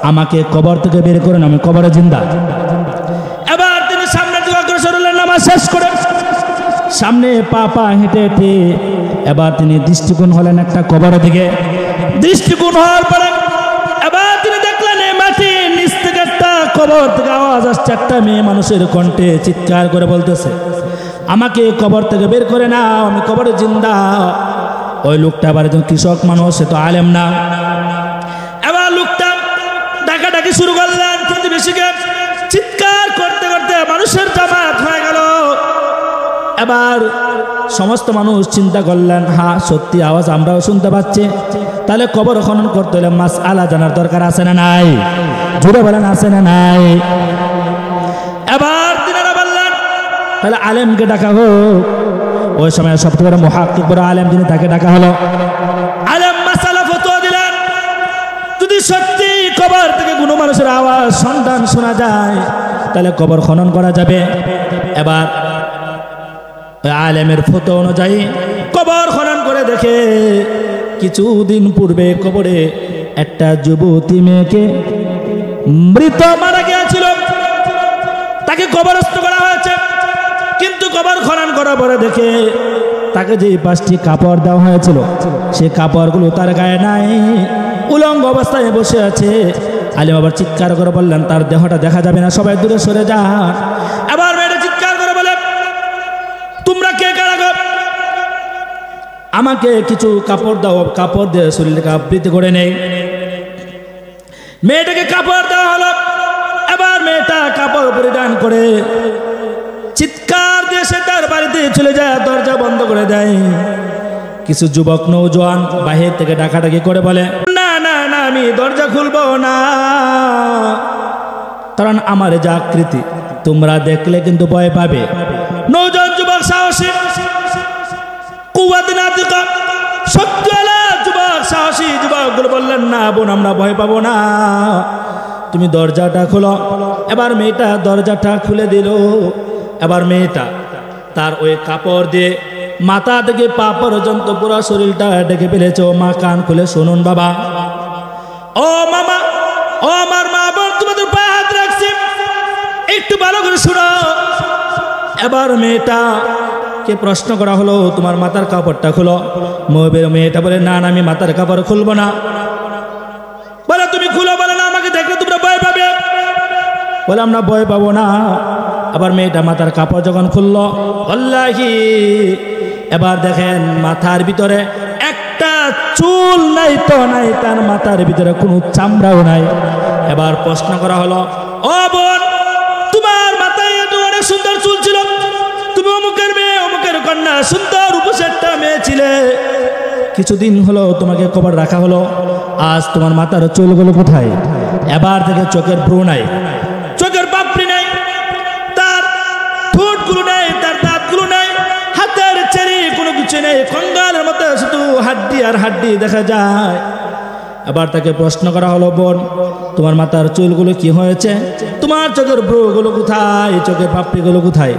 আমাকে কবর থেকে বের করেন, আমি কবরে জিন্দা। এবার তিনি সামনে দিকে অগ্রসর হলেন, নামাজ শেষ করে সামনে পা হেঁটে হেঁটে এবার তিনি দৃষ্টিকোণ হলেন একটা কবরের দিকে। দৃষ্টিকোণ হওয়ার পরে এবার তিনি দেখলেন, এই মাটির নিচ থেকে একটা কবর থেকে আওয়াজ আসছে। একটা মেয়ে মানুষের কণ্ঠে চিৎকার করে বলতেছে, আমাকে কবর থেকে বের করে নাও, আমি কবরে জিন্দা। ওই লোকটা আবার একজন কৃষক মানুষ, সে তো আলেম না। এবার লোকটা ডাকাডাকি শুরু করলেন, প্রতিবেশীকে চিৎকার করতে করতে মানুষের জামাত হয়ে গেল। এবার সমস্ত মানুষ চিন্তা করলেন, হ্যাঁ সত্যি আওয়াজ আমরাও শুনতে পাচ্ছি, তাহলে কবর খনন করতে হলে মাসআলা জানার দরকার আছে না নাই? জুড়ে বলেন, আছে না নাই? এবার তিনারা বললেন, তাহলে আলেমকে ডাকা হোক। ওই সময় সবচেয়ে বড় মুহাক্কিক বড় আলেম যিনি, তাকে ডাকা হলো। আলেম মাসালা ফতোয়া দিলেন, যদি সত্যি কবর থেকে কোনো মানুষের আওয়াজ সন্ধান শোনা যায়, তাহলে কবর খনন করা যাবে। এবার আলেমের ফতোয়া অনুযায়ী কবর খনন করে দেখে, কিছুদিন পূর্বে কবরে একটা যুবতী মেয়েকে মৃত মারা গিয়েছিল, তাকে কবরস্থ করা হয়েছে। কিন্তু কবর খনন করার পরে দেখে তাকে যে 5টি কাপড় দেওয়া হয়েছিল, সেই কাপড়গুলো তার গায়ে নাই, উলঙ্গ অবস্থায় বসে আছে। আলেম আবার চিৎকার করে বললেন, তার দেহটা দেখা যাবে না, সবাই দূরে সরে যান। আবার মেয়েটা চিৎকার করে বলে, তোমরা কে কারা গো? আমাকে কিছু কাপড় দাও, কাপড় দিয়ে শরীরকে আবৃত করে নেই। মেয়েটাকে কাপড় দেওয়া হলো। এবার মেয়েটা কাপড় পরিধান করে চিৎকার দিয়ে সে তার বাড়িতে চলে যায়, দরজা বন্ধ করে দেয়। কিছু যুবক নৌজওয়ান বাহির থেকে ডাকাডাকি করে বলে, না না না, আমি দরজা খুলবো না, কারণ আমার যে আকৃতি তোমরা দেখলে কিন্তু ভয় পাবে। নৌজন যুবক সাহসী, কুওয়াত নাতিকা, শক্তিওয়ালা যুবক সাহসী যুবকগুলো বললেন, না বোন আমরা ভয় পাবো না, তুমি দরজাটা খোলো। এবার মেয়েটা দরজাটা খুলে দিল। এবার মেয়েটা তার ওই কাপড় দিয়ে মাথা থেকে পা পর্যন্ত পুরো শরীরটা ঢেকে ফেলেছে। ও মা কান খুলে শুনুন বাবা, ও মামা, ও আমার মা বোন, তোমাদের পায়ে হাত রাখছি, একটু ভালো করে শুনো। এবার মেয়েটাকে প্রশ্ন করা হলো, তোমার মাথার কাপড়টা খুলো। মেয়েটা বলে, না না আমি মাথার কাপড় খুলবো না। বলে তুমি খুলো। বলে না, আমাকে দেখলে তোমরা ভয় পাবে। বলে আমরা ভয় পাবো না। আবার মেয়েটা মাথার কাপড় যখন খুললো, আল্লাহি এবার দেখেন মাথার ভিতরে একটা চুল নাই তো নাই, তার মাথার ভিতরে কোনো চামড়াও নাই। এবার প্রশ্ন করা হলো, ও বোন, তোমার মাথায় এত অনেক সুন্দর চুল ছিল, তুমি অমুকের মেয়ে, অমুকের কন্যা, সুন্দর উপসেটটা মেয়ে ছিলে, কিছুদিন হলো তোমাকে কবর রাখা হলো, আজ তোমার মাথার চুলগুলো কোথায়? এবার থেকে চোখের ভ্রু নাই, চোখের পাপড়ি নাই, তার ঠোঁটগুলো নাই, তার দাঁতগুলো নাই, হাতের চেরি কোনো কিছু নেই, কঙ্গালের মতো শুধু হাড্ডি আর হাড্ডি দেখা যায়। এবার তাকে প্রশ্ন করা হলো, বোন তোমার মাথার চুলগুলো কি হয়েছে? তোমার চোখের ভ্রুগুলো কোথায়? চোখের পাপড়িগুলো কোথায়?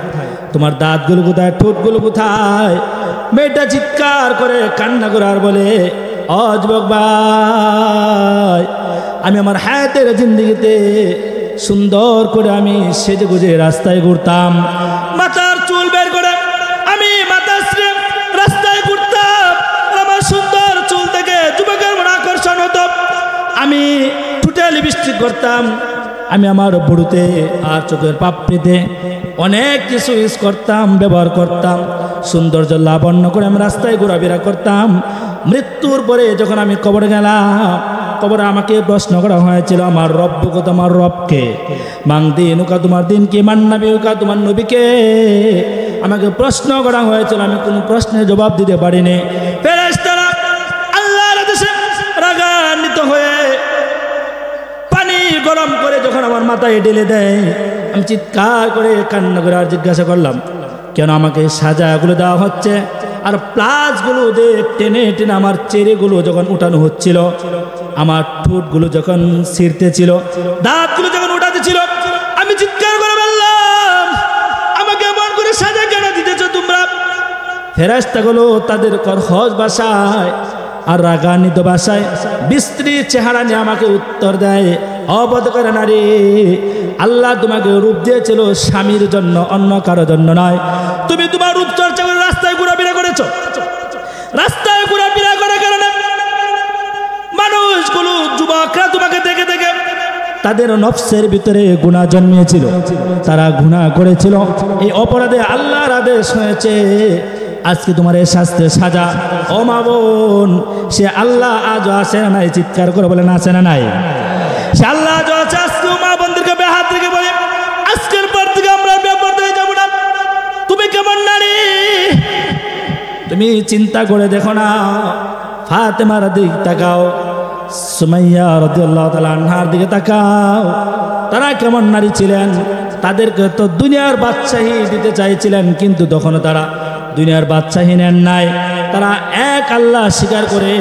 তোমার দাঁতগুলো কোথায়? ঠোঁটগুলো কোথায়? মেয়েটা চিৎকার করে কান্না করে আর বলে, ও যুবক ভাই, আমি আমার হায়াতের জিন্দেগিতে সুন্দর করে আমি সেজে গুজে রাস্তায় ঘুরতাম, মাথার চুল বের করে আমি মাথা রাস্তায় ঘুরতাম, আমার সুন্দর চুল থেকে যুবকের মনে আকর্ষণ হতো, আমি ঠোঁটে লিপস্টিক করতাম, আমি আমার বুড়োতে আর চোখের পাপড়িতে অনেক কিছু ইউজ করতাম, ব্যবহার করতাম, সৌন্দর্য লাবণ্য করে আমি রাস্তায় ঘোরাফেরা করতাম। মৃত্যুর পরে যখন আমি কবরে গেলাম, কবরে আমাকে প্রশ্ন করা হয়েছিল, আমার রব্বকে, তোমার রবকে, মাং দিনুকা, তোমার দিন কি, মান নবিউকা, তোমার নবীকে। আমাকে প্রশ্ন করা হয়েছিল, আমি কোনো প্রশ্নের জবাব দিতে পারিনি। ফেরেশতারা আল্লাহর আদেশে রাগান্বিত হয়ে পানি গরম করে যখন আমার মাথায় ঢেলে দেয়, আমি চিৎকার করে কান্না করে আর জিজ্ঞাসা করলাম, কেন আমাকে সাজাগুলো দেওয়া হচ্ছে? আর প্লাসগুলো দিয়ে টেনে টেনে আমার চেরেগুলো যখন উঠানো হচ্ছিল, আমার ঠোঁটগুলো যখন ছিঁড়তেছিল, দাঁতগুলো যখন উঠাতেছিল, আমি চিৎকার করে বললাম, আমাকে এমন করে সাজা কেন দিতেছ তোমরা? ফেরেশতাগুলো তাদের করহজ ভাষায় আর রাগান্বিত ভাষায় বিস্ত্রী চেহারা নিয়ে আমাকে উত্তর দেয়, অবধকর নারী, আল্লাহ তোমাকে রূপ দিয়েছিল স্বামীর জন্য, অন্য কারো জন্য নয়। তুমি তোমার রূপ চর্চা করে রাস্তায় ঘোরাফেরা করেছো। রাস্তায় ঘোরাফেরা করার কারণে মানুষগুলো, যুবকরা তোমাকে দেখে দেখে তাদের নফসের ভিতরে গুনাহ জন্মিয়েছিল, তারা গুনাহ করেছিল, এই অপরাধে আল্লাহর আদেশ হয়েছে, আজকে তোমার এই শাস্তির সাজা। ও মা বোন, সে আল্লাহ আজও আসে না নাই? চিৎকার করে বলেন, আসে না নাই? সে আল্লাহ আজও আছে। আজকে মা বোনদেরকে হাত রেখে বলে, আজকের পর থেকে আমরা ব্যাপার হয়ে যাবো না। তুমি কেমন নারী, তুমি চিন্তা করে দেখো না। ফাতেমার দিক তাকাও, সুমাইয়া রাদিয়াল্লাহু তাআলা আনহার দিকে তাকাও, তারা কেমন নারী ছিলেন? তাদেরকে তো দুনিয়ার বাদশাহী দিতে চাইছিলেন, কিন্তু তখন তারা দুনিয়ার বাদশাহী নেন নাই। তারা এক আল্লাহ স্বীকার করে,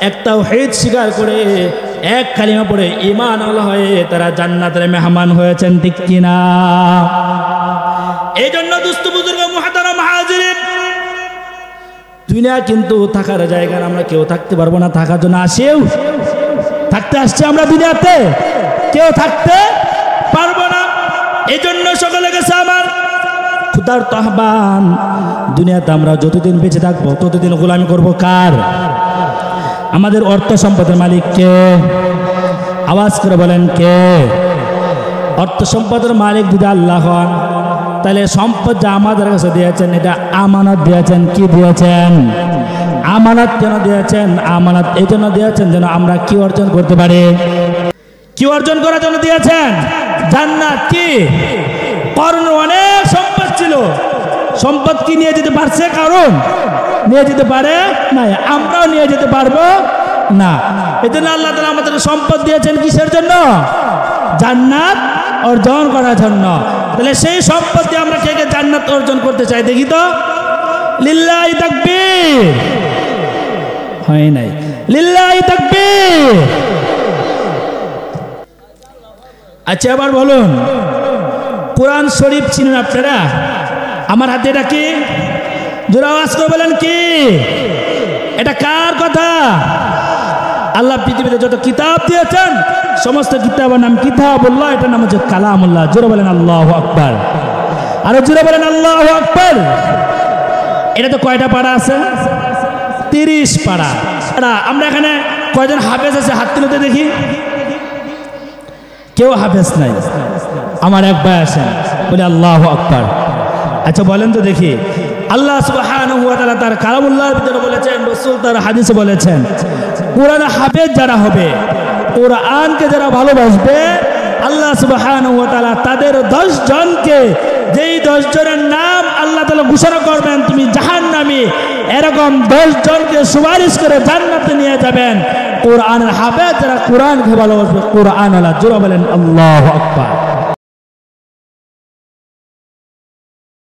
এক তাওহীদ স্বীকার করে, এক কালিমা পড়ে ঈমান আল্লাহ হয়ে তারা জান্নাতের মেহমান হয়েছেন, ঠিক কিনা? এই জন্য দোস্ত বুজুর্গ মুহতারাম হাজিরিন, দুনিয়া কিন্তু থাকার জায়গা, আমরা কেউ থাকতে পারবো না। থাকার জন্য আসেও থাকতে আসছে, আমরা দুনিয়াতে কেউ থাকতে পারবো না। এই জন্য সকলে গেছে আমার খুদার আহ্বান, দুনিয়াতে আমরা যতদিন বেঁচে থাকবো ততদিন গোলামি করব কার? আমাদের অর্থ সম্পদের মালিক কে? আওয়াজ করে বলেন কে? অর্থ সম্পদের মালিক যদি আল্লাহ হন, তাহলে সম্পদ যা আমাদের কাছে দিয়েছেন, এটা আমানত দিয়েছেন। কি দিয়েছেন? আমানত কেন দিয়েছেন? আমানত এই জন্য দিয়েছেন যেন আমরা কি অর্জন করতে পারি? কি অর্জন করার জন্য দিয়েছেন? জান্নাত। কি করুন? অনেক সম্পদ ছিল, সম্পদ কি নিয়ে যেতে পারছে? কারণ নিয়ে যেতে পারে নাই। আমরাও নিয়ে যেতে পারবো না। এই জন্য আল্লাহ তাআলা আমাদের সম্পদ দিয়েছেন কিসের জন্য? জান্নাত অর্জন করার জন্য। তাহলে সেই সম্পদ দিয়ে আমরা কে কে জান্নাত অর্জন করতে চাই দেখি তো? লিল্লাহি তাকবীর। হয় নাই। লিল্লাহি তাকবীর। আচ্ছা এবার বলুন, কোরআন শরীফ চিনেন আপনারা? আমার হাতে এটা কি? জোরে আওয়াজ করে বলেন কি? এটা কার কথা? আল্লাহ পৃথিবীতে যত কিতাব দিয়েছেন সমস্ত কিতাবের নাম কিতাবুল্লাহ, এটার নাম হচ্ছে কালামুল্লাহ। জোরে বলেন আল্লাহু আকবার। আরো জোরে বলেন আল্লাহু আকবার। এটা তো কয়টা পারা আছে? 30 পারা। আমরা এখানে কয়জন হাফেজ আছে হাত তুলতে দেখি? কেউ হাফেজ নাই। আমার এক ভাই আছেন, বলে আল্লাহু আকবার। আচ্ছা বলেন তো দেখি, আল্লাহ সুবহানাহু ওয়া তাআলা তার কালামুল্লাহর ভিতরে বলেছেন, রাসূল তার হাদিসে বলেছেন, কোরআন হাফেজ যারা হবে, কোরআনকে যারা ভালোবাসবে, আল্লাহ সুবহানাহু ওয়া তাআলা তাদের 10 জনকে, যেই 10 জনের নাম আল্লাহ তাআলা ঘোষণা করবেন তুমি জাহান্নামী, এরকম 10 জনকে সুপারিশ করে জান্নাতে নিয়ে যাবেন কোরআনের হাফেজ যারা কোরআনকে ভালোবাসবে, কোরআন আল্লাহ। জোরে বলেন আল্লাহু আকবার।